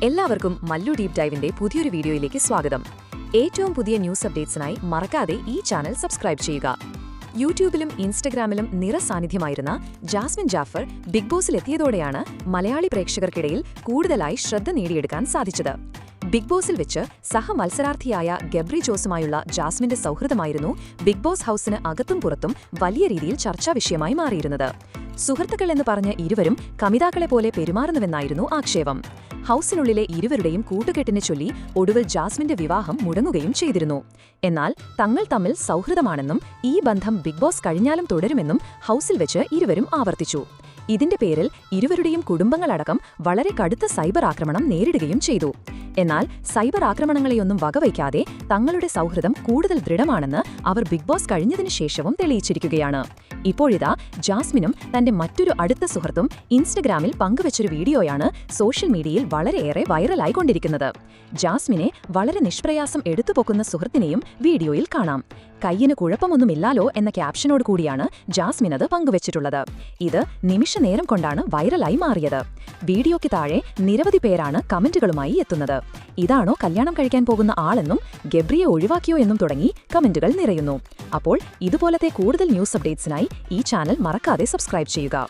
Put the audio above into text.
എല്ലാവർക്കും മല്ലു ഡീപ് ഡൈവിന്റെ പുതിയൊരു വീഡിയോയിലേക്ക് സ്വാഗതം. ഏറ്റവും പുതിയ ന്യൂസ് അപ്ഡേറ്റ്സിനായി മറക്കാതെ ഈ ചാനൽ സബ്സ്ക്രൈബ് ചെയ്യുക. യൂട്യൂബിലും ഇൻസ്റ്റഗ്രാമിലും നിറസാന്നിധ്യമായിരുന്ന ജാസ്മിൻ ജാഫർ ബിഗ് ബോസിലെത്തിയതോടെയാണ് മലയാളി പ്രേക്ഷകർക്കിടയിൽ കൂടുതലായി ശ്രദ്ധ നേടിയെടുക്കാൻ സാധിച്ചത്. ബിഗ് ബോസിൽ വെച്ച് സഹമത്സരാർത്ഥിയായ ഗബ്രി ജോസുമായുള്ള ജാസ്മിന്റെ സൗഹൃദമായിരുന്നു ബിഗ് ബോസ് ഹൌസിന് അകത്തും പുറത്തും വലിയ രീതിയിൽ ചർച്ചാ വിഷയമായി മാറിയിരുന്നത്. സുഹൃത്തുക്കൾ എന്ന് പറഞ്ഞ ഇരുവരും കമിതാക്കളെ പോലെ പെരുമാറുന്നുവെന്നായിരുന്നു ആക്ഷേപം. ഹൌസിനുള്ളിലെ ഇരുവരുടെയും കൂട്ടുകെട്ടിനെ ചൊല്ലി ഒടുവിൽ ജാസ്മിന്റെ വിവാഹം മുടങ്ങുകയും ചെയ്തിരുന്നു. എന്നാൽ തങ്ങൾ തമ്മിൽ സൗഹൃദമാണെന്നും ഈ ബന്ധം ബിഗ് ബോസ് കഴിഞ്ഞാലും തുടരുമെന്നും ഹൌസിൽ വെച്ച് ഇരുവരും ആവർത്തിച്ചു. ഇതിന്റെ പേരിൽ ഇരുവരുടെയും കുടുംബങ്ങളടക്കം വളരെ കടുത്ത സൈബർ ആക്രമണം നേരിടുകയും ചെയ്തു. എന്നാൽ സൈബർ ആക്രമണങ്ങളെയൊന്നും വകവയ്ക്കാതെ തങ്ങളുടെ സൗഹൃദം കൂടുതൽ ദൃഢമാണെന്ന് അവർ ബിഗ് ബോസ് കഴിഞ്ഞതിനു ശേഷവും തെളിയിച്ചിരിക്കുകയാണ്. ഇപ്പോഴിതാ ജാസ്മിനും തന്റെ മറ്റൊരു അടുത്ത സുഹൃത്തും ഇൻസ്റ്റഗ്രാമിൽ പങ്കുവച്ചൊരു വീഡിയോയാണ് സോഷ്യൽ മീഡിയയിൽ വളരെയേറെ വൈറലായിക്കൊണ്ടിരിക്കുന്നത്. ജാസ്മിനെ വളരെ നിഷ്പ്രയാസം എടുത്തുപൊക്കുന്ന സുഹൃത്തിനെയും വീഡിയോയിൽ കാണാം. കയ്യിന് കുഴപ്പമൊന്നുമില്ലാലോ എന്ന ക്യാപ്ഷനോട് കൂടിയാണ് ജാസ്മിൻ അത് പങ്കുവച്ചിട്ടുള്ളത്. ഇത് നിമിഷനേരം കൊണ്ടാണ് വൈറലായി മാറിയത്. വീഡിയോയ്ക്ക് താഴെ നിരവധി പേരാണ് കമന്റുകളുമായി എത്തുന്നത്. ഇതാണോ കല്യാണം കഴിക്കാൻ പോകുന്ന ആളെന്നും ഗബ്രിയെ ഒഴിവാക്കിയോ എന്നും തുടങ്ങി കമന്റുകൾ നിറയുന്നു. അപ്പോൾ ഇതുപോലത്തെ കൂടുതൽ ന്യൂസ് അപ്ഡേറ്റ്സിനായി ഈ ചാനൽ മറക്കാതെ സബ്സ്ക്രൈബ് ചെയ്യുക.